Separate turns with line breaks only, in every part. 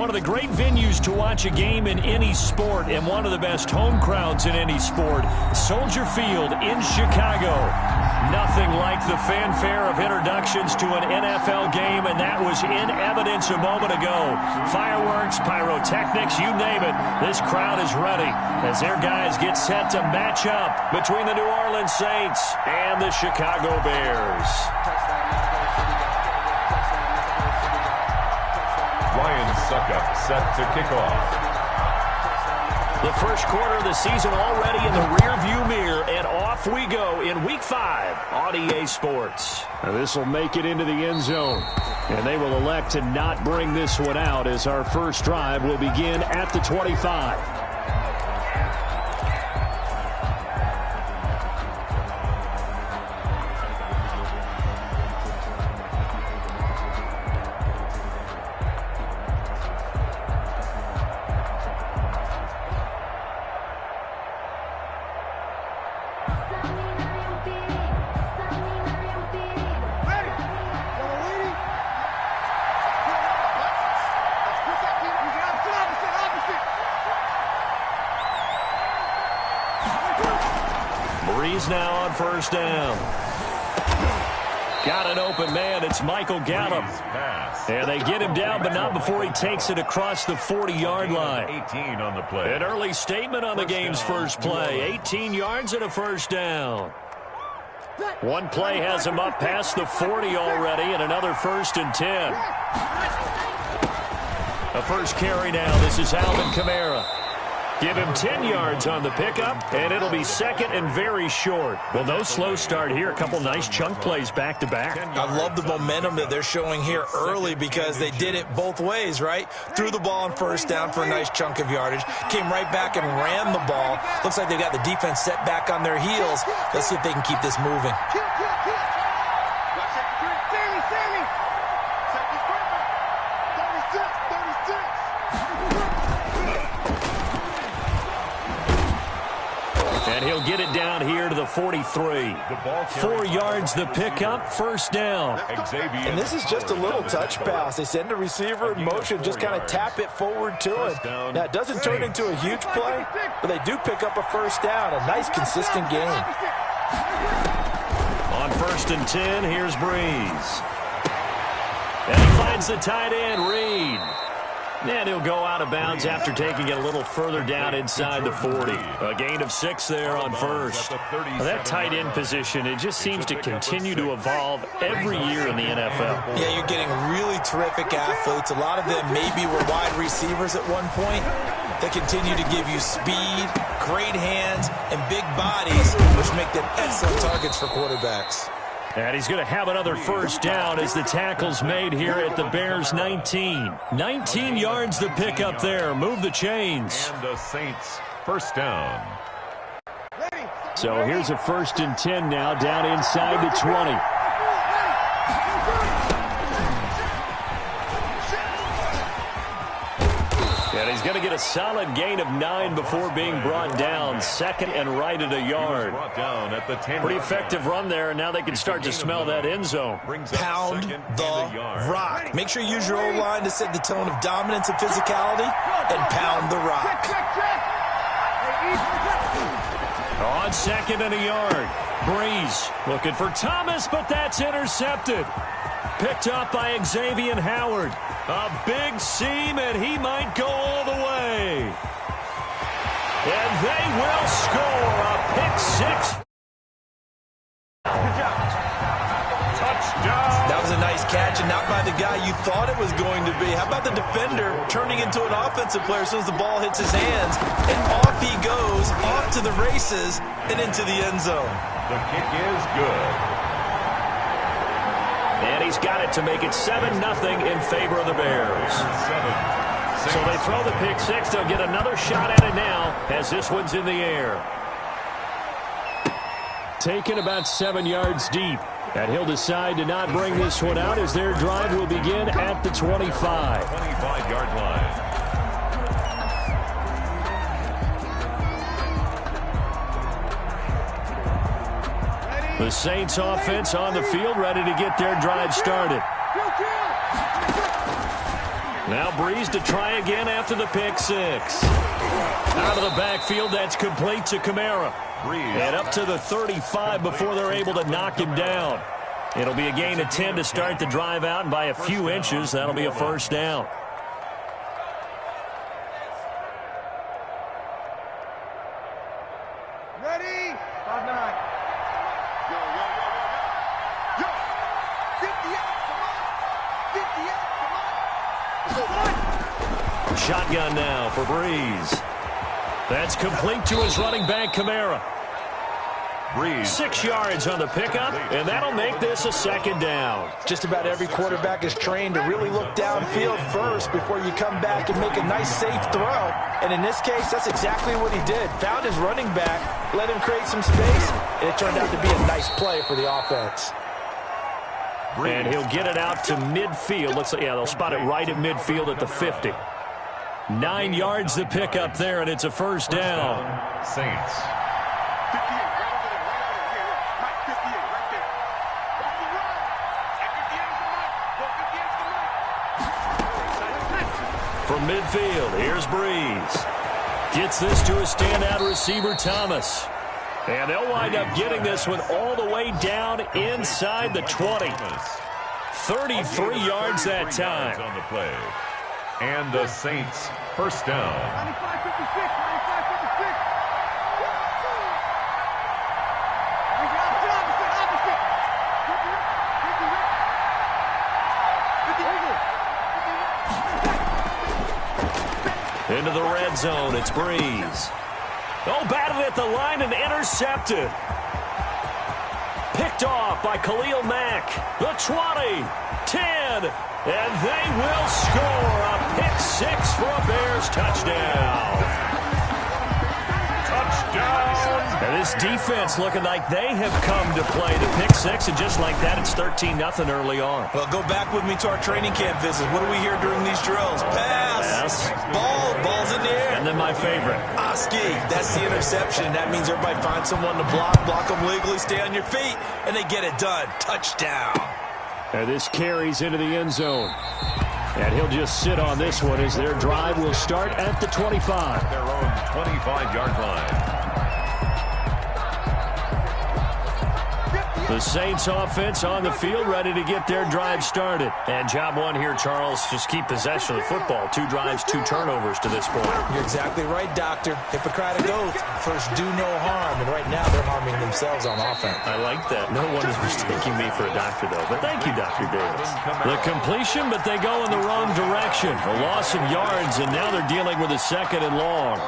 One of the great venues to watch a game in any sport and one of the best home crowds in any sport. Soldier Field in Chicago. Nothing like the fanfare of introductions to an NFL game, and that was in evidence a moment ago. Fireworks, pyrotechnics, you name it. This crowd is ready as their guys get set to match up between the New Orleans Saints and the Chicago Bears.
Ryan Suckup set to kick off.
The first quarter of the season already in the rearview mirror, and off we go in Week 5 on EA Sports. This will make it into the end zone, and they will elect to not bring this one out as our first drive will begin at the 25. Now on first down. Got an open man. It's Michael Gallup. And they get him down, but not before he takes it across the 40-yard line.
18 on the play.
An early statement on the game's first play. 18 yards and a first down. One play has him up past the 40 already, and another 1st and 10. A first carry now. This is Alvin Kamara. Give him 10 yards on the pickup, and it'll be second and very short. Well, no slow start here. A couple nice chunk plays back-to-back.
I love the momentum that they're showing here early because they did it both ways, right? Threw the ball on first down for a nice chunk of yardage. Came right back and ran the ball. Looks like they've got the defense set back on their heels. Let's see if they can keep this moving.
And he'll get it down here to the 43. 4 yards the pickup, first down.
And this is just a little touch pass. They send the receiver in motion, just kind of tap it forward to him. Now, it doesn't turn into a huge play, but they do pick up a first down. A nice, consistent game.
On 1st and 10, here's Breeze. And he finds the tight end, Reed. And he'll go out of bounds after taking it a little further down inside the 40. A gain of 6 there on first. Well, that tight end position, it just seems to continue to evolve every year in the NFL.
Yeah, you're getting really terrific athletes. A lot of them maybe were wide receivers at one point. They continue to give you speed, great hands, and big bodies, which make them excellent targets for quarterbacks.
And he's going to have another first down as the tackle's made here at the Bears' 19. 19 yards the pickup there. Move the chains.
And the Saints first down.
So here's a 1st and 10 now down inside the 20. And he's going to get a solid gain of 9 before being brought down. 2nd and right at a yard. Pretty effective run there, and now they can start to smell that end zone.
Pound the rock. Make sure you use your O-line to set the tone of dominance and physicality, and pound the rock.
On 2nd and a yard. Breeze looking for Thomas, but that's intercepted. Picked up by Xavier Howard. A big seam, and he might go all the way. And they will score a pick 6.
Touchdown.
That was a nice catch, and not by the guy you thought it was going to be. How about the defender turning into an offensive player as soon as the ball hits his hands? And off he goes, off to the races, and into the end zone.
The kick is good.
And he's got it to make it 7-0 in favor of the Bears. So they throw the pick 6. They'll get another shot at it now as this one's in the air. Taken about 7 yards deep. And he'll decide to not bring this one out as their drive will begin at the 25.
25-yard line.
The Saints offense on the field, ready to get their drive started. Now Breeze to try again after the pick six. Out of the backfield, that's complete to Kamara. And up to the 35 before they're able to knock him down. It'll be a gain of 10 to start the drive out, and by a few inches, that'll be a first down.
Ready? 5-9. Yo. 58, come on. 58, come on.
Shotgun now for Breeze. That's complete to his running back, Kamara.
Breeze.
6 yards on the pickup, and that'll make this a second down.
Just about every quarterback is trained to really look downfield first before you come back and make a nice, safe throw. And in this case, that's exactly what he did. Found his running back, let him create some space, and it turned out to be a nice play for the offense.
And he'll get it out to midfield. Looks like, yeah, they'll spot it right at midfield at the 50. 9 yards the pickup there, and it's a first down.
Saints.
58, right over there, Mike, 58, right there. Off the run. At 58's the Mike. Go 58's the Mike.
From midfield, here's Breeze. Gets this to a standout receiver, Thomas. And they'll wind up getting this one all the way down inside the 20. 33 yards that time.
On the play. And the Saints first down.
95-56, 95-56.
Into the red zone, it's Breeze. Oh, batted at the line and intercepted. Picked off by Khalil Mack. The 20, 10, and they will score a pick six for a Bears touchdown.
Touchdown.
And this defense looking like they have come to play the pick six, and just like that, it's 13-0 early on.
Well, go back with me to our training camp visit. What do we hear during these drills? Pass. Ball's in the air.
And then my favorite.
Oski, that's the interception. That means everybody finds someone to block them legally, stay on your feet, and they get it done. Touchdown.
And this carries into the end zone. And he'll just sit on this one as their drive will start at the 25.
Their own 25-yard line.
The Saints offense on the field, ready to get their drive started. And job one here, Charles, just keep possession of the football. 2 drives, 2 turnovers to this point.
You're exactly right, Doctor. Hippocratic oath. First, do no harm. And right now, they're harming themselves on offense.
I like that. No one is mistaking me for a doctor, though. But thank you, Dr. Davis. The completion, but they go in the wrong direction. A loss of yards, and now they're dealing with a second and long.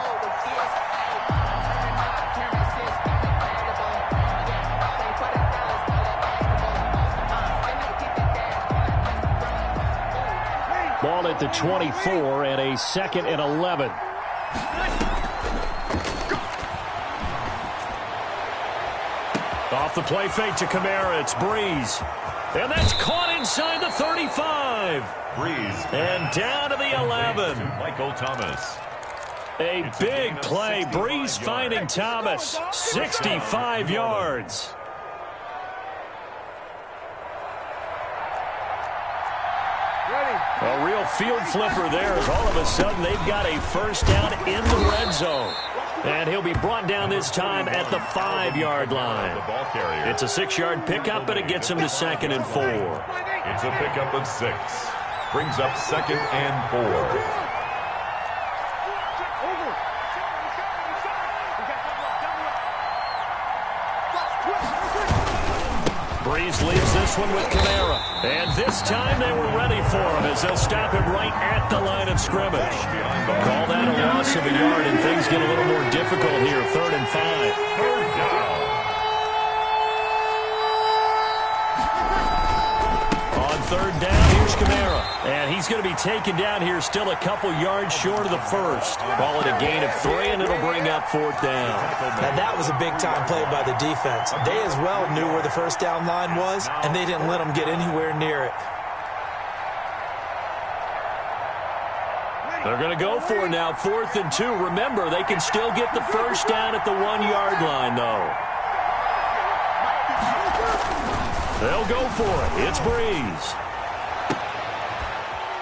Ball at the 24 and a second and 11. Off the play fake to Kamara, it's Breeze. And that's caught inside the 35.
Breeze.
And down to the 11.
Michael Thomas.
A big play. Breeze finding Thomas. 65 yards. A real field flipper there as all of a sudden they've got a first down in the red zone. And he'll be brought down this time at the 5-yard line. It's a 6-yard pickup, but it gets him to 2nd and 4.
It's a pickup of 6. Brings up 2nd and 4.
Breeze leaves this one with Kamara. And this time they were ready for him as they'll stop him right at the line of scrimmage. Call that a loss of a yard, and things get a little more difficult here. 3rd and 5.
Third down.
On 3rd down, here's Kamara. And he's going to be taken down here still a couple yards short of the first. Call it a gain of 3, and it'll bring up 4th down.
Now, that was a big-time play by the defense. They as well knew where the first down line was, and they didn't let them get anywhere near it.
They're going to go for it now, 4th and 2. Remember, they can still get the first down at the 1-yard line, though. They'll go for it. It's Breeze.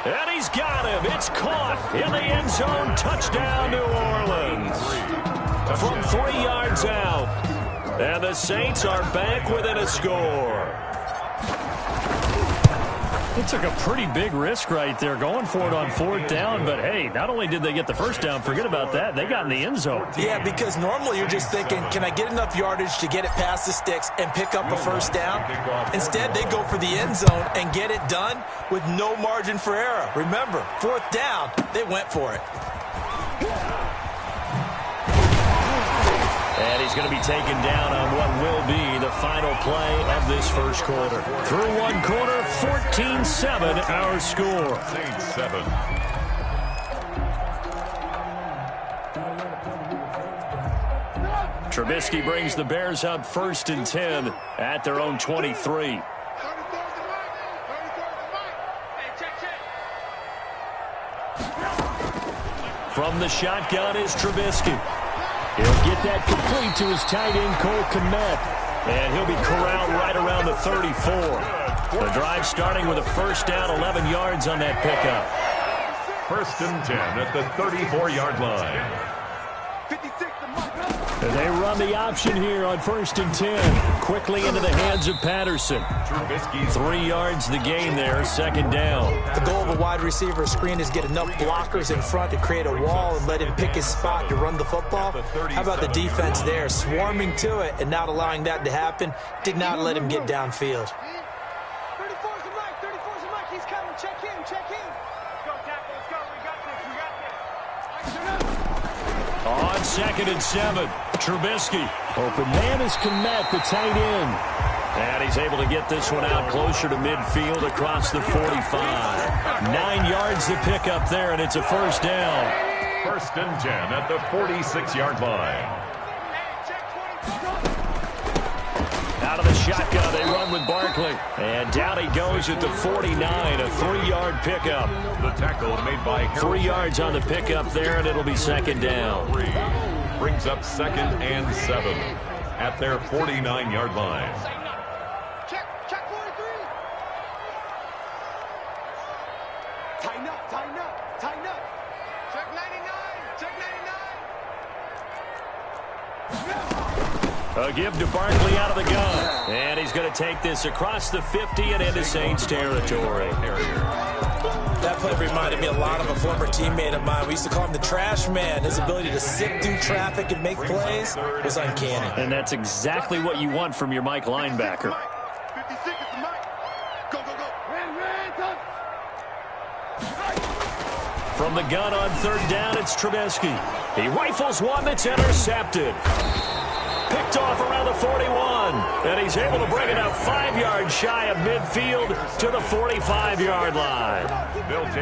And he's got him. It's caught in the end zone. Touchdown, New Orleans. From 3 yards out. And the Saints are back within a score. It took a pretty big risk right there going for it on 4th down. But, hey, not only did they get the first down, forget about that, they got in the end zone.
Yeah, because normally you're just thinking, can I get enough yardage to get it past the sticks and pick up a first down? Instead, they go for the end zone and get it done with no margin for error. Remember, 4th down, they went for it.
And he's going to be taken down on what will be the final play of this first quarter. Through one quarter, 14-7 our score.
Saints 7.
Trubisky brings the Bears up 1st and 10 at their own 23. From the shotgun is Trubisky. He'll get that complete to his tight end, Cole Kmet. And he'll be corralled right around the 34. The drive starting with a first down, 11 yards on that pickup.
1st and 10 at the 34-yard line.
And they run the option here on 1st and 10. Quickly into the hands of Patterson. 3 yards the gain there, 2nd down.
The goal of a wide receiver screen is get enough blockers in front to create a wall and let him pick his spot to run the football. How about the defense there, swarming to it and not allowing that to happen? Did not let him get downfield.
34's the mic, 34's the mic. He's coming. Check in, check in. Let's go, tackle. Let's go. We got this. We got this.
On 2nd and 7, Trubisky. Open man is Kmet, the tight end. And he's able to get this one out closer to midfield across the 45. 9 yards to pick up there, and it's a first down.
1st and 10 at the 46-yard line.
Out of the shotgun, they run with Barkley. And down he goes at the 49, a 3-yard pickup.
The tackle made by
3 yards on the pickup there, and it'll be 2nd down.
Brings up 2nd and 7 at their 49-yard line.
Check 43. Tighten up, tighten up, tighten up. Check 99, check 99.
A give to Barkley out of the gun. And he's going to take this across the 50 and into Saints territory.
That play reminded me a lot of a former teammate of mine. We used to call him the trash man. His ability to sift through traffic and make plays was uncanny.
And that's exactly what you want from your Mike linebacker.
56 is the mic. Go, go, go.
From the gun on 3rd down, it's Trubisky. He rifles one that's intercepted. Picked off around the 41. And he's able to bring it up 5 yards shy of midfield to the 45-yard line.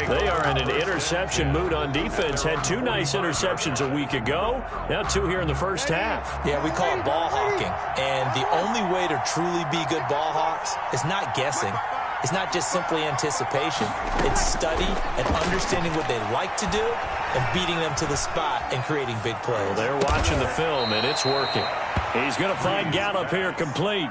They are in an interception mood on defense. Had 2 nice interceptions a week ago. Now 2 here in the first half.
Yeah, we call it ball hawking. And the only way to truly be good ball hawks is not guessing. It's not just simply anticipation. It's study and understanding what they like to do and beating them to the spot and creating big plays.
Well, they're watching the film, and it's working. He's going to find Gallup here complete.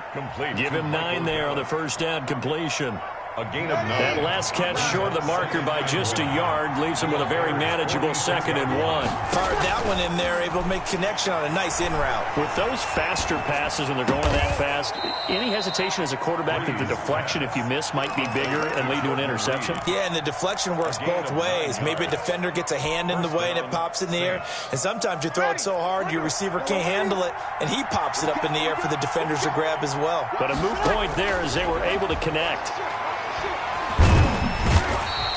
Give him 9 there on the first down completion.
A gain of 9.
That last catch short of the marker by just a yard leaves him with a very manageable 2nd and 1.
Fired that one in there, able to make connection on a nice in route.
With those faster passes when they're going that fast, any hesitation as a quarterback that the deflection, if you miss, might be bigger and lead to an interception?
Yeah, and the deflection works both ways. Maybe a defender gets a hand in the way and it pops in the air. And sometimes you throw it so hard your receiver can't handle it, and he pops it up in the air for the defenders to grab as well.
But a moot point there as they were able to connect.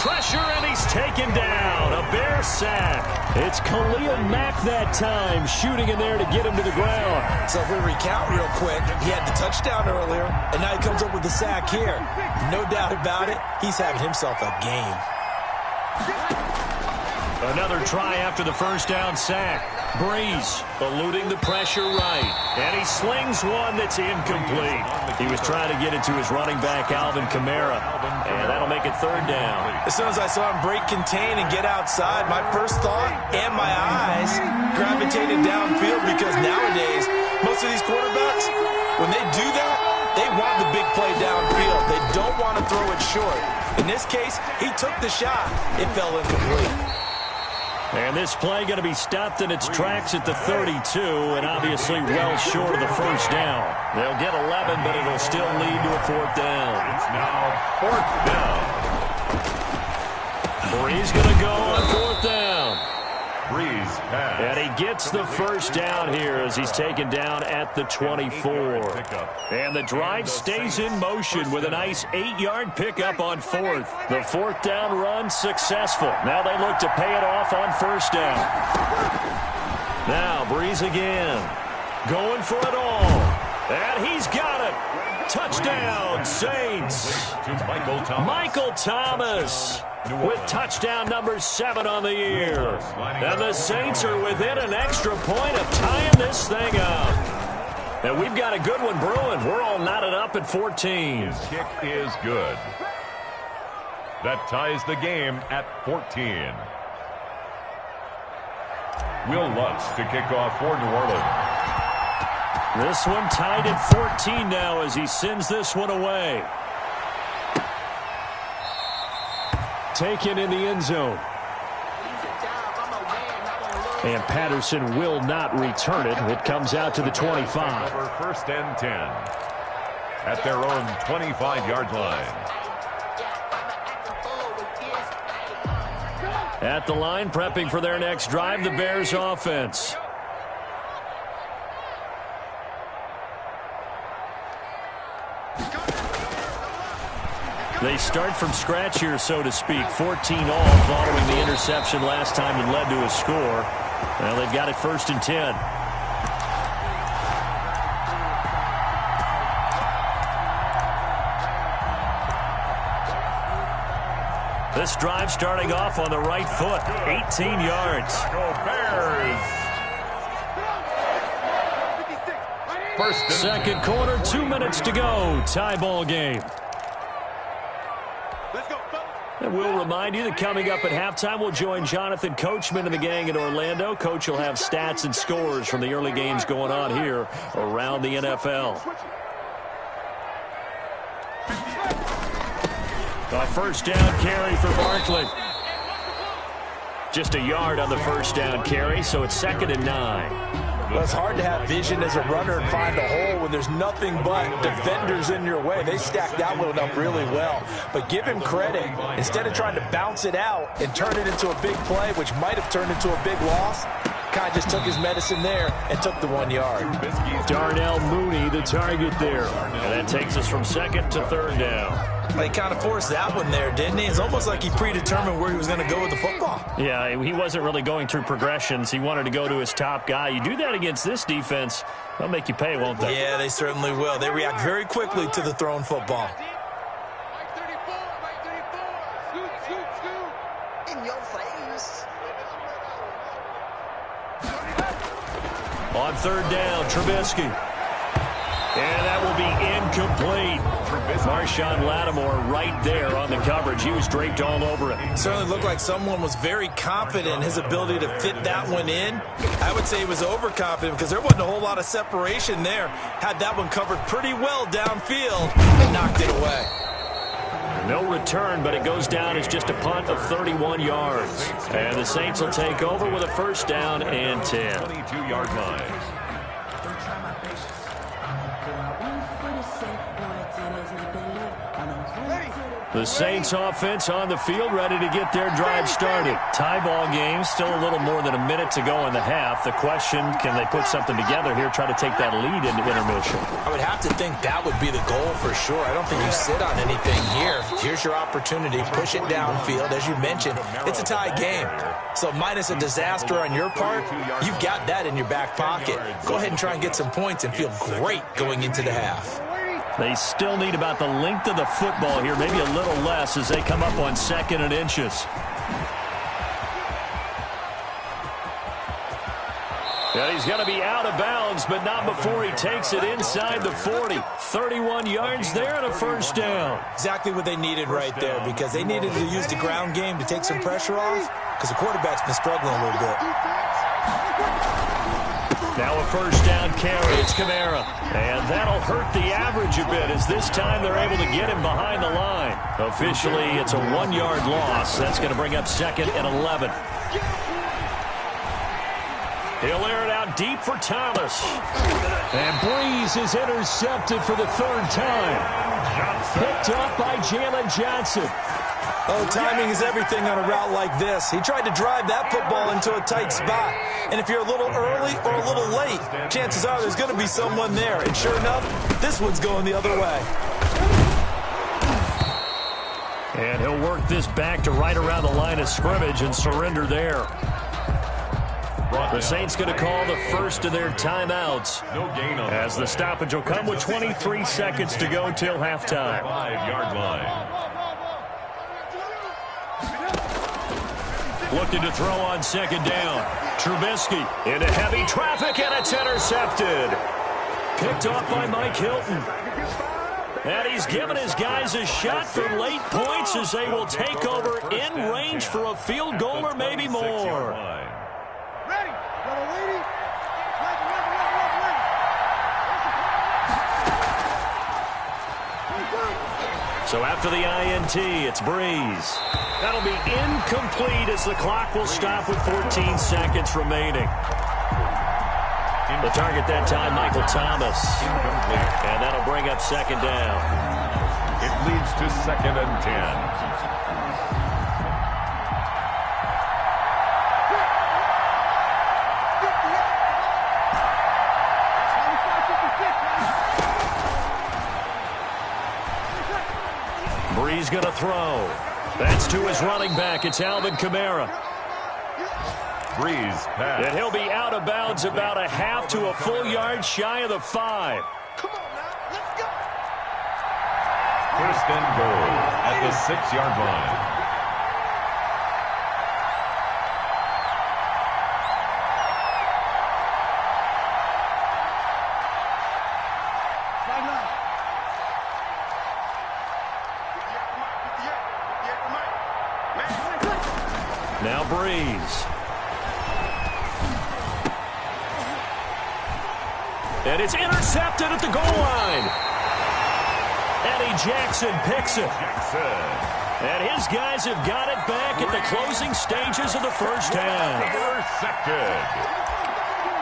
Pressure, and he's taken down. A Bear sack. It's Khalil Mack that time, shooting in there to get him to the ground.
So if we recount real quick, he had the touchdown earlier, and now he comes up with the sack here. No doubt about it, he's having himself a game.
Another try after the first down sack. Breeze eluding the pressure right. And he slings one that's incomplete. He was trying to get it to his running back, Alvin Kamara. And that'll make it 3rd down.
As soon as I saw him break contain and get outside, my first thought and my eyes gravitated downfield because nowadays, most of these quarterbacks, when they do that, They want the big play downfield. They don't want to throw it short. In this case, he took the shot. It fell incomplete.
And this play going to be stopped in its tracks at the 32, and obviously well short of the first down. They'll get 11, but it'll still lead to a fourth down.
It's now fourth down.
Breeze going to go on fourth down.
Breeze pass.
And he gets the first down here as he's taken down at the 24. And the drive stays in motion with a nice 8-yard pickup on fourth. The fourth down run successful. Now they look to pay it off on first down. Now Breeze again. Going for it all. And he's got it. Touchdown, Saints. Michael Thomas with touchdown number 7 on the year. And the Saints are within an extra point of tying this thing up. And we've got a good one brewing. We're all knotted up at 14.
His kick is good. That ties the game at 14. Will Lutz to kick off for New Orleans.
This one tied at 14 now as he sends this one away. Taken in the end zone. And Patterson will not return it. It comes out to the 25.
Over first and 10 at their own 25-yard line.
At the line, prepping for their next drive, the Bears offense. They start from scratch here, so to speak. 14 all following the interception last time that led to a score. Well, they've got it first and 10. This drive starting off on the right foot. 18 yards.
Go Bears.
Second quarter, 2 minutes to go. Tie ball game. And we'll remind you that coming up at halftime, we'll join Jonathan Coachman and the gang in Orlando. Coach will have stats and scores from the early games going on here around the NFL. A first down carry for Barkley. Just a yard on the first down carry, so it's 2nd and 9.
Well, it's hard to have vision as a runner and find a hole when there's nothing but defenders in your way. They stacked that one up really well. But give him credit. Instead of trying to bounce it out and turn it into a big play, which might have turned into a big loss, Kai just took his medicine there and took the 1 yard.
Darnell Mooney, the target there. And that takes us from 2nd to 3rd down.
He kind of forced that one there, didn't he? It's almost like he predetermined where he was going to go with the football.
Yeah, he wasn't really going through progressions. He wanted to go to his top guy. You do that against this defense, they'll make you pay, won't they?
Yeah, they certainly will. They react very quickly to the thrown football.
In your face.
On 3rd down, Trubisky. And that will be incomplete. Marshawn Lattimore right there on the coverage. He was draped all over it.
Certainly looked like someone was very confident in his ability to fit that one in. I would say he was overconfident because there wasn't a whole lot of separation there. Had that one covered pretty well downfield and knocked it away.
No return, but it goes down as just a punt of 31 yards. And the Saints will take over with a first down and 10.
22-yard line.
The Saints offense on the field ready to get their drive started. Tie ball game, still a little more than a minute to go in the half. The question, can they put something together here, try to take that lead into intermission?
I would have to think that would be the goal for sure. I don't think you sit on anything here. Here's your opportunity. Push it downfield. As you mentioned, it's a tie game. So minus a disaster on your part, you've got that in your back pocket. Go ahead and try and get some points and feel great going into the half.
They still need about the length of the football here, maybe a little less as they come up on 2nd and inches. And he's going to be out of bounds, but not before he takes it inside the 40. 31 yards there and a first down.
Exactly what they needed right there because they needed to use the ground game to take some pressure off because the quarterback's been struggling a little bit.
Now a first down carry. It's Kamara. And that'll hurt the average a bit as this time they're able to get him behind the line. Officially, it's a 1-yard loss. That's going to bring up 2nd and 11. He'll air it out deep for Thomas. And Breeze is intercepted for the 3rd time. Picked up by Jalen Johnson.
Oh, timing is everything on a route like this. He tried to drive that football into a tight spot. And if you're a little early or a little late, chances are there's going to be someone there. And sure enough, this one's going the other way.
And he'll work this back to right around the line of scrimmage and surrender there. The Saints going to call the first of their timeouts as the stoppage will come with 23 seconds to go till halftime.
5-yard line.
Looking to throw on 2nd down. Trubisky into heavy traffic, and it's intercepted. Picked off by Mike Hilton. And he's given his guys a shot for late points as they will take over in range for a field goal or maybe more.
Ready.
So after the INT, it's Breeze. That'll be incomplete as the clock will stop with 14 seconds remaining. The target that time, Michael Thomas. And that'll bring up 2nd down.
It leads to 2nd and 10.
Breeze going to throw. That's to his running back. It's Alvin Kamara.
Breeze pass.
And he'll be out of bounds about a half to a full yard shy of the 5.
Come on now, let's go.
1st and goal at the 6-yard line.
Now Breeze. And it's intercepted at the goal line. Eddie Jackson picks it. And his guys have got it back at the closing stages of the first half.
Intercepted.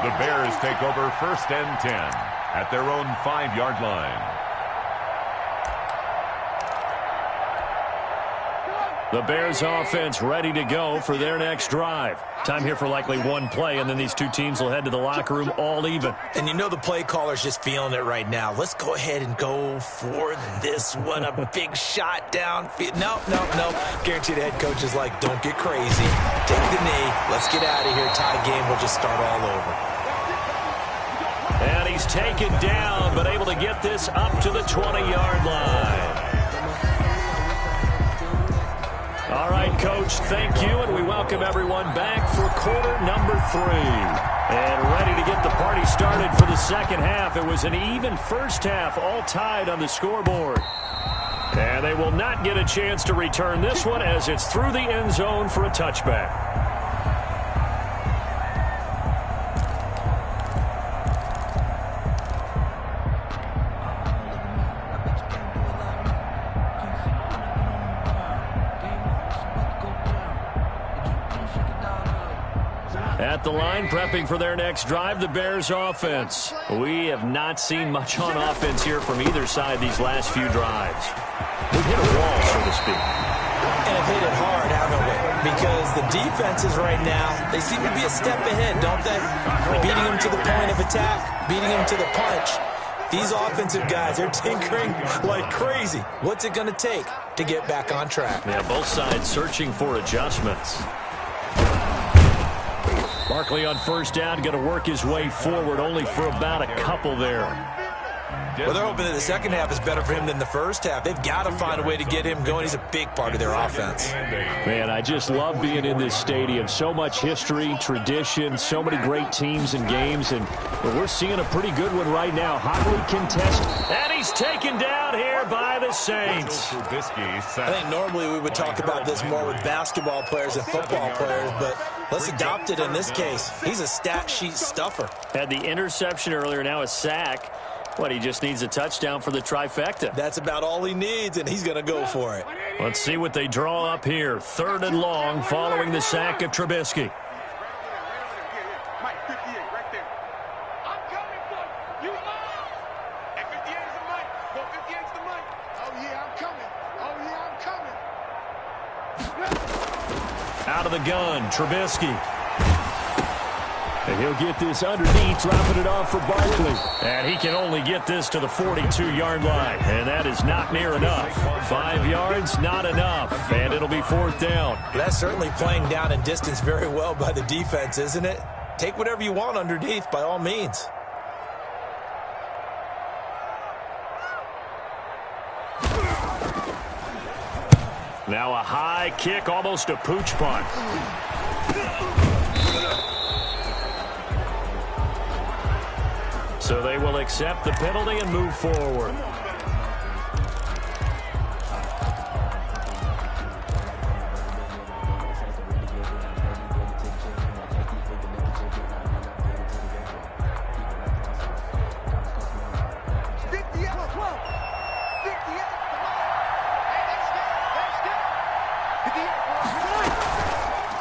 The Bears take over 1st and 10 at their own 5-yard line.
The Bears offense ready to go for their next drive. Time here for likely one play, and then these two teams will head to the locker room all even.
And you know the play caller's just feeling it right now. Let's go ahead and go for this one. A big shot downfield. No. Guaranteed the head coach is like, don't get crazy. Take the knee. Let's get out of here. Tie game will just start all over.
And he's taken down, but able to get this up to the 20-yard line. All right, Coach, thank you, and we welcome everyone back for quarter number 3. And ready to get the party started for the second half. It was an even first half, all tied on the scoreboard. And they will not get a chance to return this one as it's through the end zone for a touchback. At the line, prepping for their next drive, the Bears offense. We have not seen much on offense here from either side these last few drives. We've hit a wall, so to speak.
And have hit it hard, haven't we? Because the defenses right now, they seem to be a step ahead, don't they? Beating them to the point of attack, beating them to the punch. These offensive guys are tinkering like crazy. What's it going to take to get back on track?
Yeah, both sides searching for adjustments. Barkley on first down, going to work his way forward, only for about a couple there.
Well, they're hoping that the second half is better for him than the first half. They've got to find a way to get him going. He's a big part of their offense.
Man, I just love being in this stadium. So much history, tradition, so many great teams and games, and we're seeing a pretty good one right now. Hotly contested, and he's taken down here by the Saints.
I think normally we would talk about this more with basketball players and football players, but Let's adopt it in this case. He's a stat sheet stuffer.
Had the interception earlier, now a sack. What, he just needs a touchdown for the trifecta.
That's about all he needs, and he's going to go for it.
Let's see what they draw up here. 3rd and long following the sack of Trubisky. Out of the gun, Trubisky. And he'll get this underneath, dropping it off for Barkley. And he can only get this to the 42-yard line. And that is not near enough. 5 yards, not enough. And it'll be 4th down.
That's certainly playing down in distance very well by the defense, isn't it? Take whatever you want underneath, by all means.
Now a high kick, almost a pooch punt. So they will accept the penalty and move forward.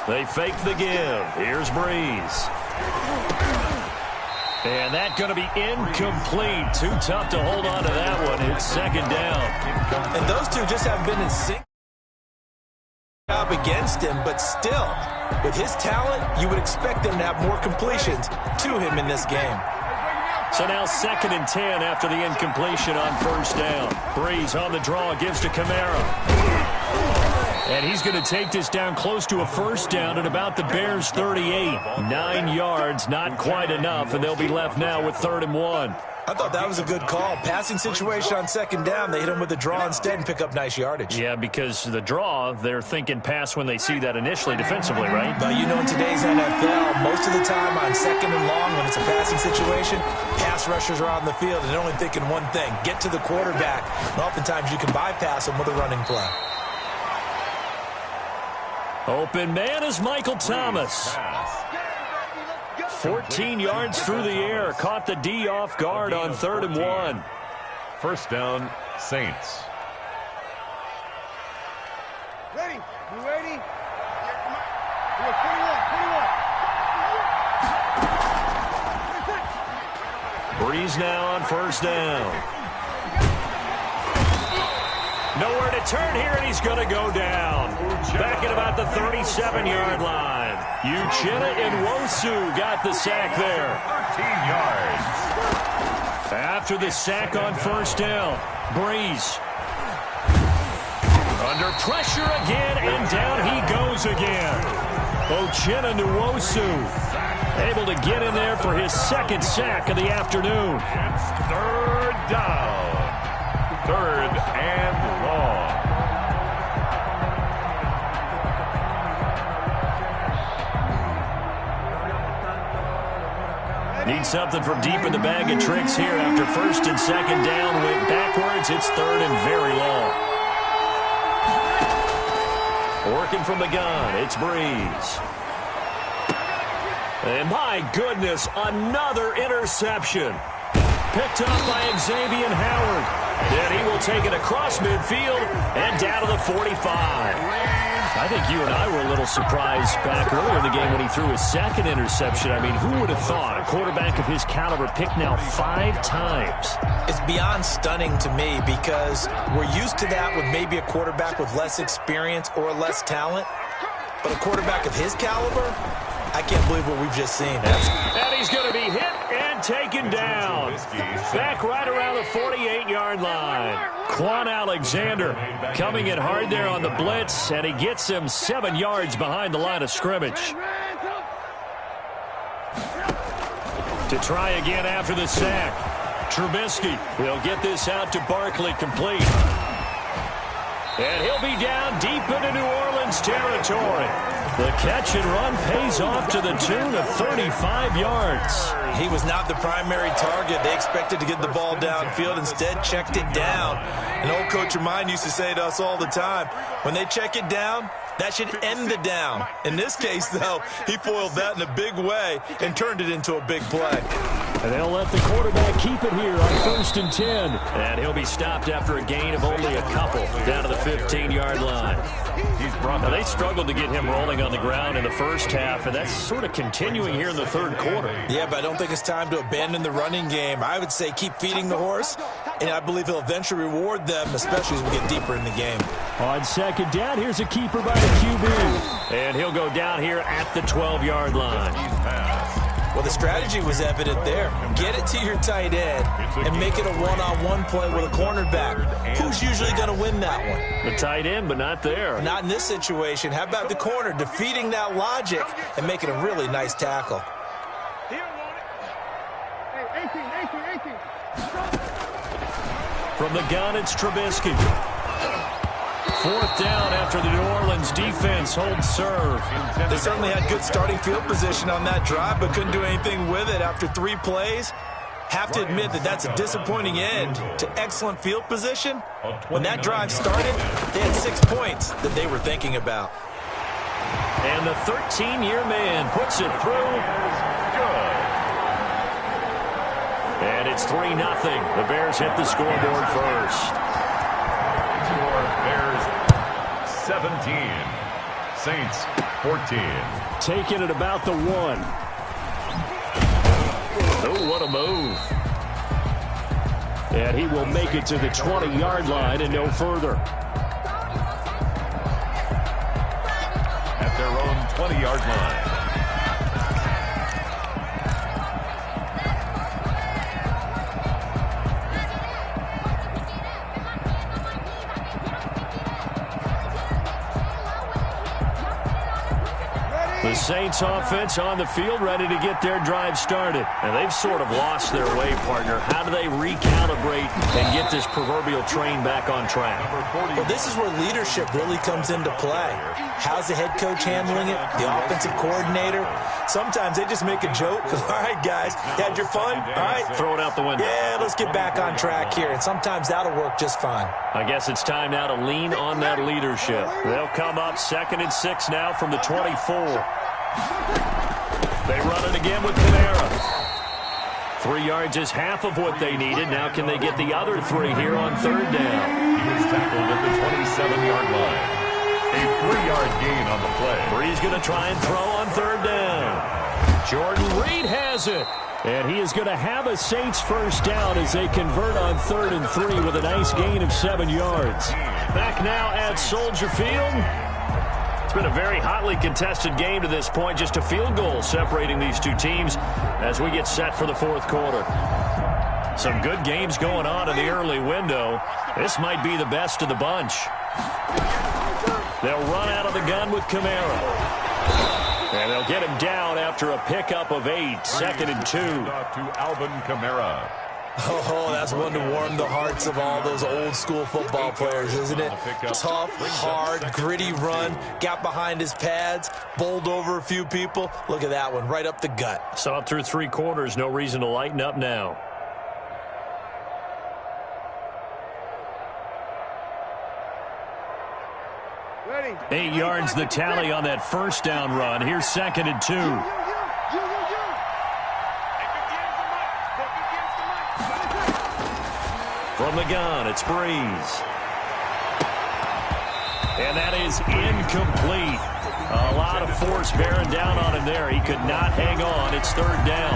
They fake the give. Here's Breeze. And that's going to be incomplete. Too tough to hold on to that one. It's 2nd down.
And those two just haven't been in sync up against him, but still, with his talent, you would expect them to have more completions to him in this game.
So now 2nd and 10 after the incompletion on 1st down. Breeze on the draw, gives to Kamara. And he's going to take this down close to a 1st down at about the Bears' 38. 9 yards, not quite enough, and they'll be left now with 3rd and 1.
I thought that was a good call. Passing situation on 2nd down. They hit him with the draw instead and pick up nice yardage.
Yeah, because the draw, they're thinking pass when they see that initially defensively, right?
But you know, in today's NFL, most of the time on 2nd and long, when it's a passing situation, pass rushers are on the field and they're only thinking one thing, get to the quarterback. And oftentimes you can bypass them with a running play.
Open man is Michael Thomas. 14 yards through the air. Caught the D off guard on 3rd and 1.
1st down, Saints.
Ready? You ready? Yeah, come on. 41.
Breeze now on 1st down. Nowhere to turn here, and he's going to go down. Back at about the 37-yard line. Uchenna and Nwosu got the sack there.
13 yards.
After the sack on 1st down, Breeze. Under pressure again, and down he goes again. Uchenna and Nwosu able to get in there for his 2nd sack of the afternoon.
It's 3rd down. 3rd and long.
Need something from deep in the bag of tricks here after 1st and 2nd down. Went backwards. It's 3rd and very long. Working from the gun. It's Breeze. And my goodness, another interception. Picked up by Xavier Howard. And he will take it across midfield and down to the 45. I think you and I were a little surprised back earlier in the game when he threw his 2nd interception. I mean, who would have thought a quarterback of his caliber picked now 5 times?
It's beyond stunning to me because we're used to that with maybe a quarterback with less experience or less talent. But a quarterback of his caliber, I can't believe what we've just seen.
And he's going to be hit and taken down. Back right around the 48-yard line. Quan Alexander coming in hard there on the blitz, and he gets him 7 yards behind the line of scrimmage. To try again after the sack. Trubisky will get this out to Barkley complete. And he'll be down deep into New Orleans territory. The catch and run pays off to the tune of 35 yards.
He was not the primary target. They expected to get the ball downfield. Instead, checked it down. An old coach of mine used to say to us all the time, when they check it down, That should end the down. In this case, though, he foiled that in a big way and turned it into a big play.
And they'll let the quarterback keep it here on 1st and 10. And he'll be stopped after a gain of only a couple down to the 15-yard line. Now, they struggled to get him rolling on the ground in the first half, and that's sort of continuing here in the third quarter.
Yeah, but I don't think it's time to abandon the running game. I would say keep feeding the horse, and I believe he'll eventually reward them, especially as we get deeper in the game.
On 2nd down, here's a keeper by the QB. And he'll go down here at the 12-yard line.
Well, the strategy was evident there. Get it to your tight end and make it a one-on-one play with a cornerback. Who's usually going to win that one?
The tight end, but not there.
Not in this situation. How about the corner defeating that logic and making a really nice tackle?
From the gun, it's Trubisky. 4th down after the New Orleans defense holds serve.
They certainly had good starting field position on that drive, but couldn't do anything with it after 3 plays. Have to admit that that's a disappointing end to excellent field position. When that drive started, they had 6 points that they were thinking about.
And the 13-year man puts it through. And it's 3-0. The Bears hit the scoreboard first.
Bears 17, Saints 14.
Taking it about the 1. Oh, what a move. And he will make it to the 20-yard line and no further.
At their own 20-yard line.
The Saints offense on the field ready to get their drive started. And they've sort of lost their way, partner. How do they recalibrate and get this proverbial train back on track?
Well, this is where leadership really comes into play. How's the head coach handling it? The offensive coordinator? Sometimes they just make a joke. All right, guys, you had your fun? All right.
Throw it out the window.
Yeah, let's get back on track here. And sometimes that'll work just fine.
I guess it's time now to lean on that leadership. They'll come up 2nd and 6 now from the 24. They run it again with Kamara. 3 yards is half of what they needed. Now can they get the other 3 here on 3rd down?
He was tackled at the 27-yard line. A 3-yard gain on the play.
Bree's going to try and throw on 3rd down. Jordan Reed has it. And he is going to have a Saints first down as they convert on 3rd and 3 with a nice gain of 7 yards. Back now at Soldier Field. It's been a very hotly contested game to this point. Just a field goal separating these two teams as we get set for the 4th quarter. Some good games going on in the early window. This might be the best of the bunch. They'll run out of the gun with Kamara. And they'll get him down after a pickup of 8. 2nd and 2.
To Alvin Kamara.
Oh, that's one to warm the hearts of all those old-school football players, isn't it? Tough, hard, gritty run. Got behind his pads, bowled over a few people. Look at that one, right up the gut.
Saw it through 3 quarters. No reason to lighten up now.
Ready.
8 yards the tally on that first down run. Here's 2nd and 2. From the gun, it's Breeze. And that is incomplete. A lot of force bearing down on him there. He could not hang on. It's 3rd down.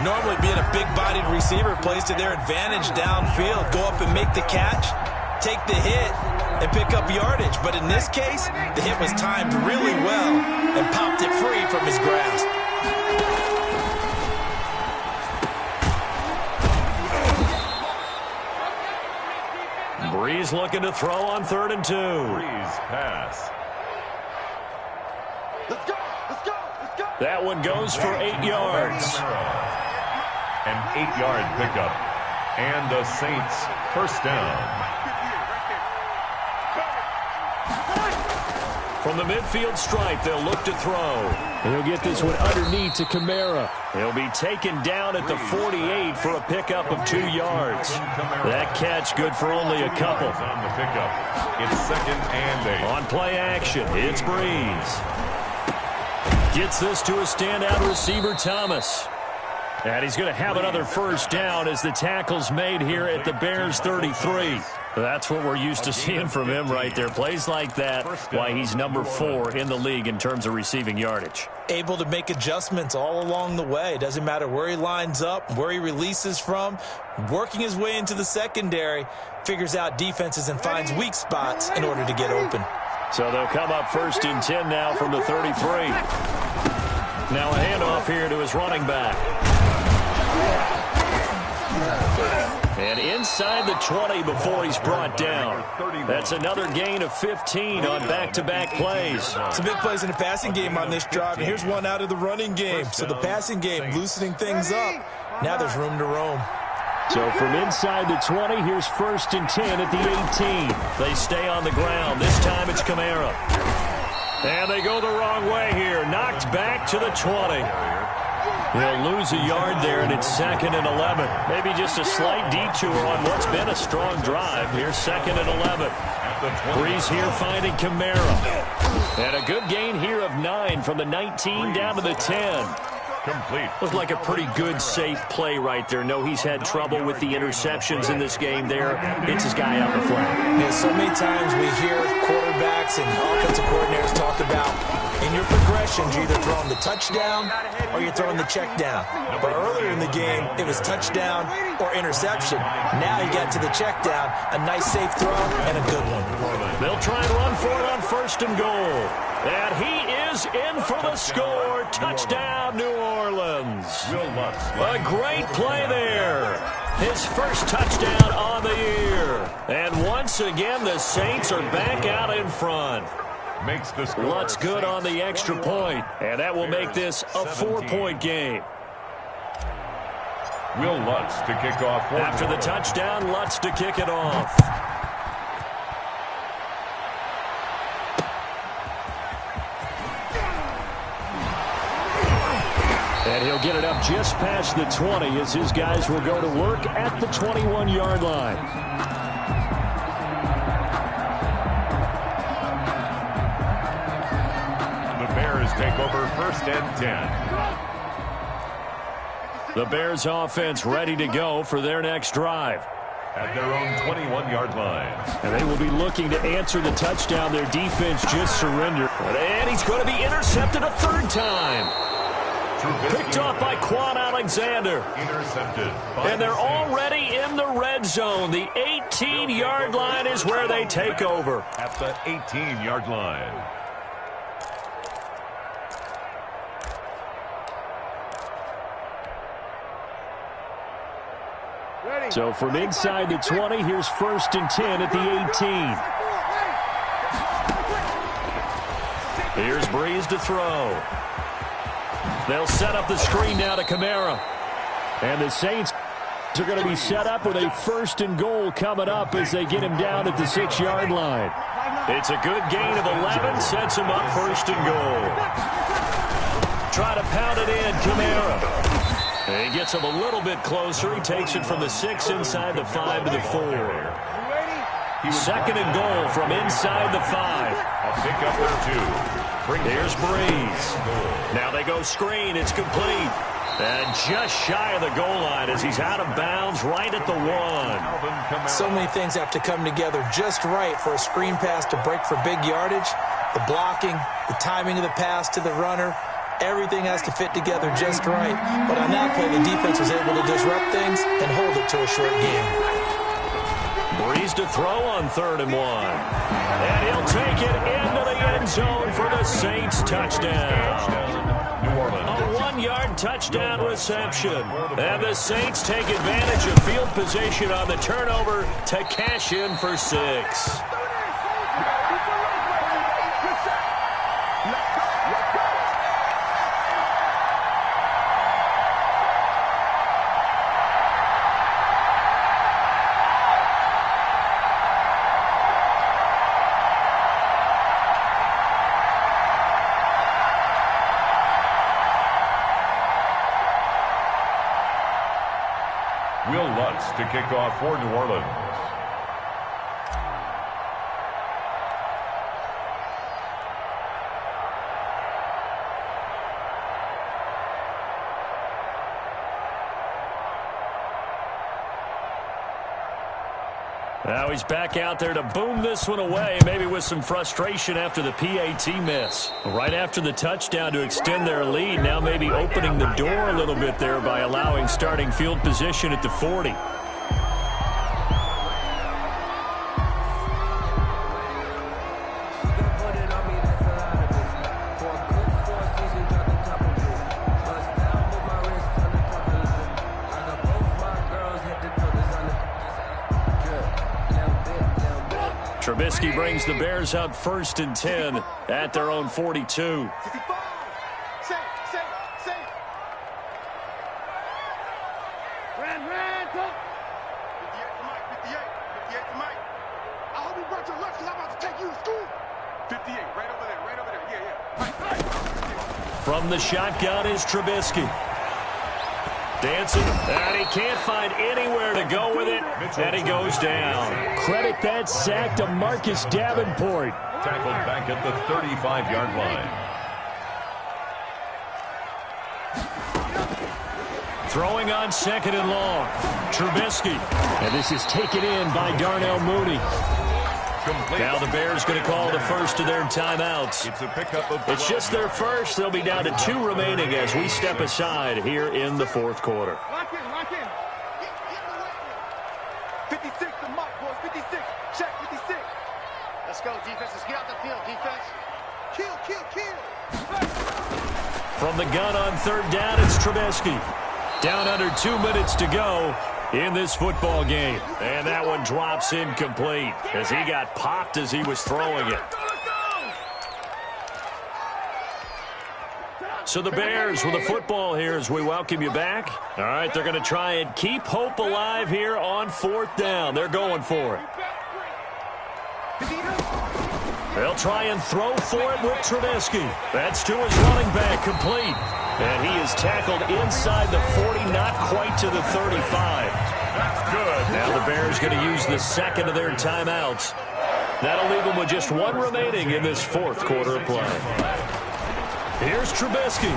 Normally being a big-bodied receiver plays to their advantage downfield. Go up and make the catch, take the hit, and pick up yardage. But in this case, the hit was timed really well and popped it free from his grasp.
Breeze looking to throw on 3rd and 2.
Breeze pass.
Let's go. Let's go. Let's go.
That one goes for 8 yards.
An 8-yard pickup. And the Saints first down.
From the midfield stripe, they'll look to throw. He'll get this one underneath to Kamara. He'll be taken down at the 48 for a pickup of 2 yards. That catch good for only a couple.
On the pickup, it's 2nd and 8.
On play action, it's Breeze. Gets this to a standout receiver, Thomas. And he's going to have another first down as the tackle's made here at the Bears 33. That's what we're used to seeing from him right there. Plays like that, why he's number 4 in the league in terms of receiving yardage.
Able to make adjustments all along the way. Doesn't matter where he lines up, where he releases from. Working his way into the secondary, figures out defenses and finds weak spots in order to get open.
So they'll come up 1st and 10 now from the 33. Now a handoff here to his running back. And inside the 20 before he's brought down. That's another gain of 15 on back-to-back plays.
Some big plays in the passing game on this drive, and here's one out of the running game. So the passing game loosening things up. Now there's room to roam.
So from inside the 20, here's 1st and 10 at the 18. They stay on the ground. This time it's Kamara. And they go the wrong way here. Knocked back to the 20. He'll lose a yard there, and it's 2nd and 11. Maybe just a slight detour on what's been a strong drive. Here's 2nd and 11. Breeze here finding Kamara. And a good gain here of 9 from the 19 down to the 10.
Complete.
Looked like a pretty good, safe play right there. No, he's had trouble with the interceptions in this game there. It's his guy out in the flat.
Yeah, so many times we hear quarterbacks and offensive coordinators talk about in your progressions, you're either throwing the touchdown or you're throwing the check down. But earlier in the game, it was touchdown or interception. Now you get to the check down, a nice safe throw, and a good one.
They'll try and run for it on 1st and goal. And he is in for the score. Touchdown, New Orleans. A great play there. His first touchdown on the year. And once again, the Saints are back out in front.
Makes the score.
Lutz good on the extra point, and that will make this a 4-point game.
Will Lutz to kick off.
After the touchdown, Lutz to kick it off. And he'll get it up just past the 20 as his guys will go to work at the 21-yard line.
Take over 1st and 10.
The Bears offense ready to go for their next drive.
At their own 21-yard line.
And they will be looking to answer the touchdown their defense just surrendered. And he's going to be intercepted a 3rd time. Picked off by Quan Alexander.
Intercepted.
And they're already in the red zone. The 18-yard line is where they take over.
At the 18-yard line.
So from inside the 20, here's 1st and 10 at the 18. Here's Breeze to throw. They'll set up the screen now to Kamara. And the Saints are going to be set up with a 1st and goal coming up as they get him down at the 6-yard line. It's a good gain of 11, sets him up 1st and goal. Try to pound it in, Kamara. He gets him a little bit closer. He takes it from the 6 inside the 5 to the 4. 2nd and goal from inside the 5.
A pickup or 2.
Here's Breeze. Now they go screen. It's complete. And just shy of the goal line as he's out of bounds right at the 1.
So many things have to come together just right for a screen pass to break for big yardage. The blocking, the timing of the pass to the runner. Everything has to fit together just right. But on that play, the defense was able to disrupt things and hold it to a short game.
Breeze to throw on 3rd and 1. And he'll take it into the end zone for the Saints touchdown. A 1-yard touchdown reception. And the Saints take advantage of field position on the turnover to cash in for 6.
Will Lutz to kick off for New Orleans.
Now he's back out there to boom this one away, maybe with some frustration after the PAT miss. Right after the touchdown to extend their lead, now maybe opening the door a little bit there by allowing starting field position at the 40. Trubisky brings the Bears up 1st and 10 at their own 42. From the shotgun is Trubisky. Dancing, and he can't find anywhere to go with it, and he goes down. Credit that sack to Marcus Davenport.
Tackled back at the 35-yard line.
Throwing on 2nd and long. Trubisky. And this is taken in by Darnell Mooney.
Complete.
Now the Bears going to call the first of their timeouts.
It's a pickup of
It's just their first. They'll be down to 2 remaining as we step aside here in the 4th quarter.
Lock in, lock in. 56, the mark, boys. 56. Check 56. Let's go, defense. Let's get out the field, defense. Kill, kill, kill.
From the gun on 3rd down, it's Trubisky. Down under 2 minutes to go in this football game. And that one drops incomplete as he got popped as he was throwing it. So the Bears with the football here as we welcome you back. All right, they're going to try and keep hope alive here on 4th down. They're going for it. They'll try and throw for it with Trubisky. That's to his running back, complete. And he is tackled inside the 40, not quite to the 35.
That's good.
Now the Bears going to use the 2nd of their timeouts. That'll leave them with just 1 remaining in this 4th quarter of play. Here's Trubisky.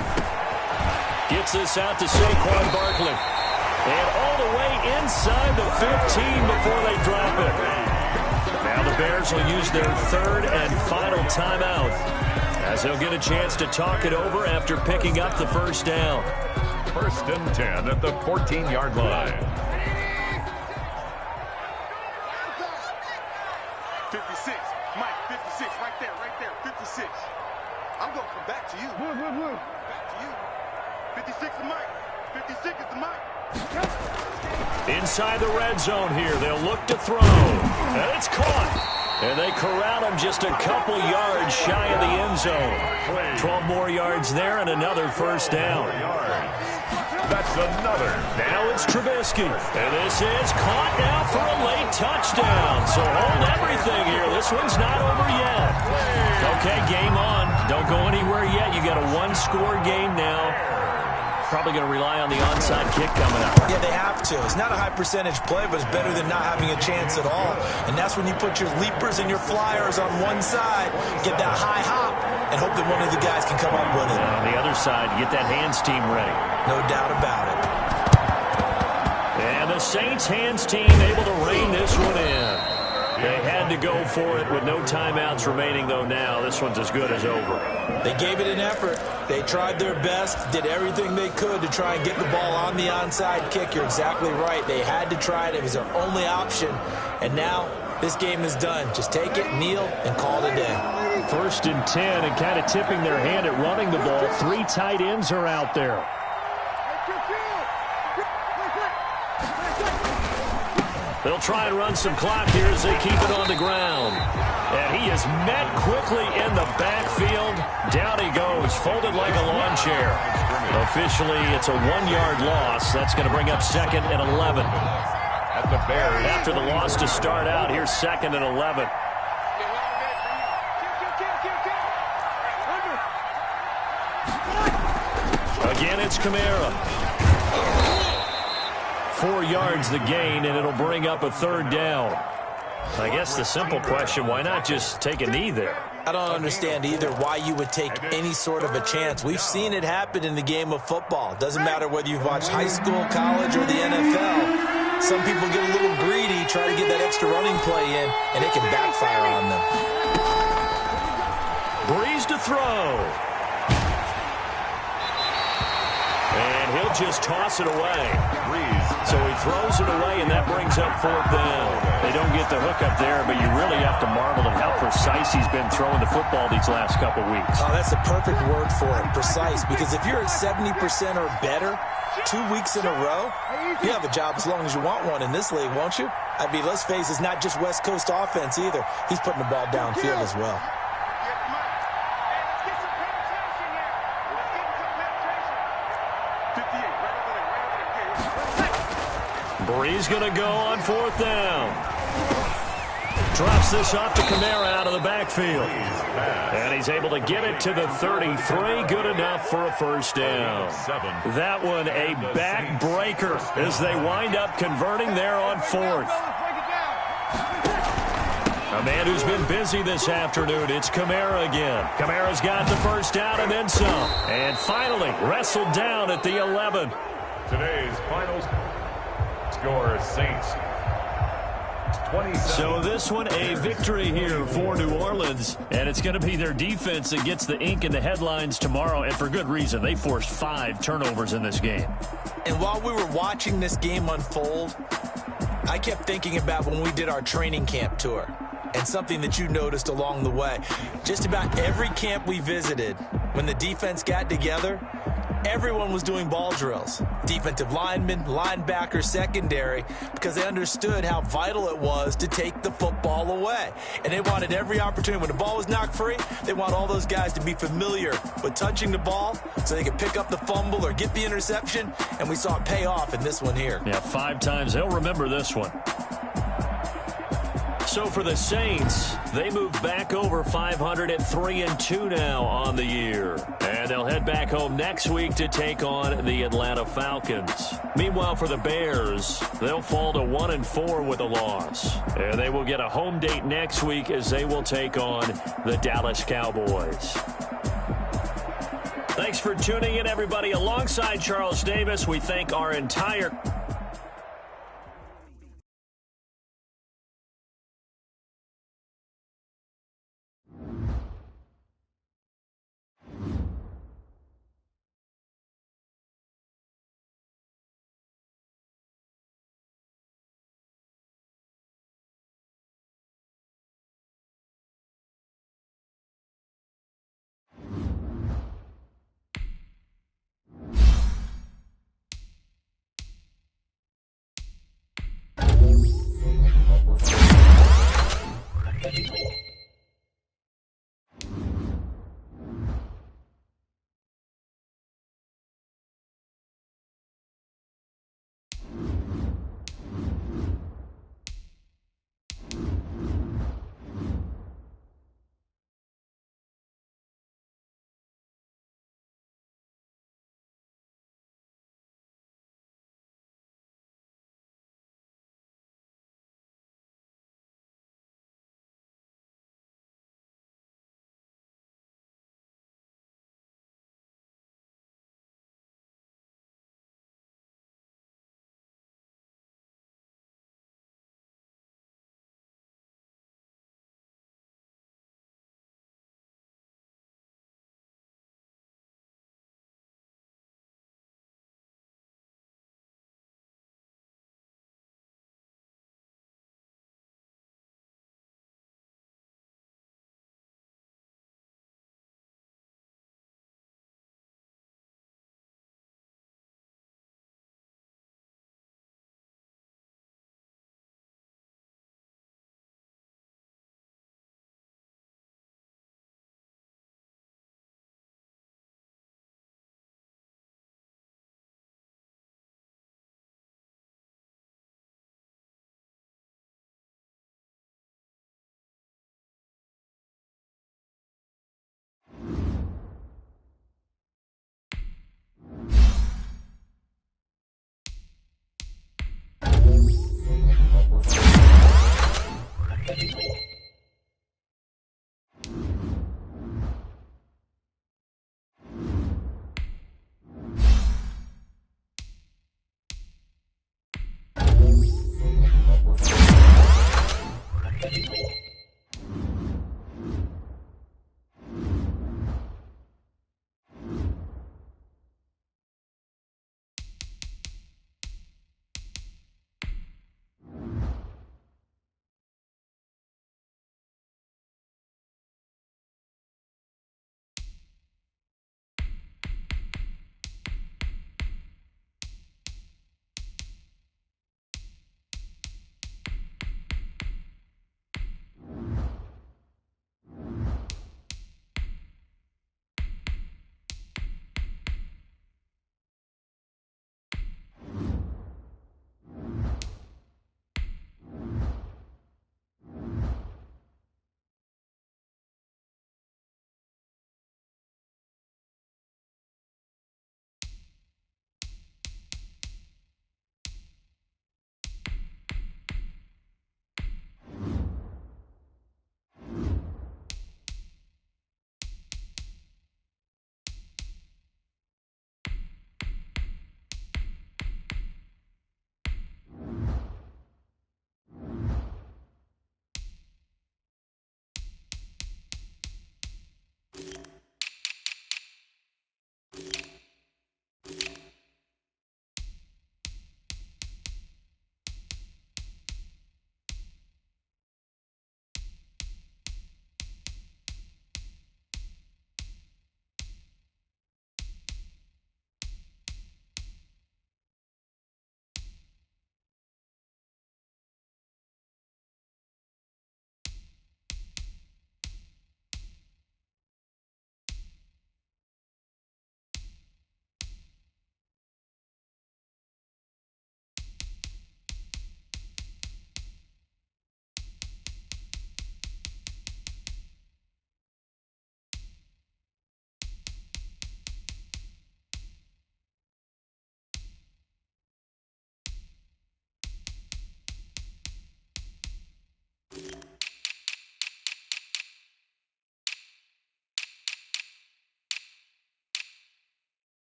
Gets this out to Saquon Barkley. And all the way inside the 15 before they drop it. Now the Bears will use their 3rd and final timeout as they'll get a chance to talk it over after picking up the 1st down.
1st and 10 at the 14-yard line.
56. Mike, 56. Right there, 56. I'm going to come back to you. Back to you. 56 is Mike. 56 is the Mike.
Inside the red zone here, they'll look to throw. And it's caught. And they corral him just a couple yards shy of the end zone. 12 more yards there and another 1st down.
That's another.
Now it's Trubisky. And this is caught now for a late touchdown. So hold everything here. This one's not over yet. Okay, game on. Don't go anywhere yet. You got a 1-score game now. Probably going to rely on the onside kick coming up.
Yeah, they have to. It's not a high percentage play, but it's better than not having a chance at all. And that's when you put your leapers and your flyers on one side, get that high hop, and hope that one of the guys can come up with it.
And on the other side, get that hands team ready.
No doubt about it.
And the Saints hands team able to rein this one in. They had to go for it with no timeouts remaining, though now. This one's as good as over.
They gave it an effort. They tried their best, did everything they could to try and get the ball on the onside kick. You're exactly right. They had to try it. It was their only option. And now this game is done. Just take it, kneel, and call it a day.
1st and 10 and kind of tipping their hand at running the ball. 3 tight ends are out there. They'll try and run some clock here as they keep it on the ground. And he is met quickly in the backfield. Down he goes, folded like a lawn chair. Officially, it's a 1-yard loss. That's going to bring up 2nd and 11.
At the Bears.
After the loss to start out, here's 2nd and 11. Again, it's Kamara. 4 yards the gain, and it'll bring up a 3rd down. I guess the simple question, why not just take a knee there?
I don't understand either why you would take any sort of a chance. We've seen it happen in the game of football. Doesn't matter whether you've watched high school, college, or the NFL. Some people get a little greedy, try to get that extra running play in, and it can backfire on them.
Breeze to throw. And he'll just toss it away. So he throws it away, and that brings up 4th down. They don't get the hook up there, but you really have to marvel at how precise he's been throwing the football these last couple weeks.
Oh, that's a perfect word for it, precise, because if you're at 70% or better 2 weeks in a row, you have a job as long as you want one in this league, won't you? I mean, let's face it, it's not just West Coast offense either. He's putting the ball downfield as well.
Breeze going to go on 4th down. Drops this off to Kamara out of the backfield. And he's able to get it to the 33. Good enough for a 1st down. That one a backbreaker as they wind up converting there on 4th. A man who's been busy this afternoon, it's Kamara again. Kamara's got the 1st down and then some. And finally wrestled down at the 11.
Today's finals score, Saints 27.
So this one a victory here for New Orleans, and it's going to be their defense that gets the ink in the headlines tomorrow, and for good reason. They forced 5 turnovers in this game.
And while we were watching this game unfold, I kept thinking about when we did our training camp tour and something that you noticed along the way. Just about every camp we visited, when the defense got together, everyone was doing ball drills. Defensive linemen, linebackers, secondary, because they understood how vital it was to take the football away. And they wanted every opportunity. When the ball was knocked free, they want all those guys to be familiar with touching the ball so they could pick up the fumble or get the interception. And we saw it pay off in this one here.
Yeah, 5 times. They'll remember this one. So for the Saints, they move back over 500 at 3-2 now on the year. And they'll head back home next week to take on the Atlanta Falcons. Meanwhile, for the Bears, they'll fall to 1-4 with a loss. And they will get a home date next week as they will take on the Dallas Cowboys. Thanks for tuning in, everybody. Alongside Charles Davis, we thank our entire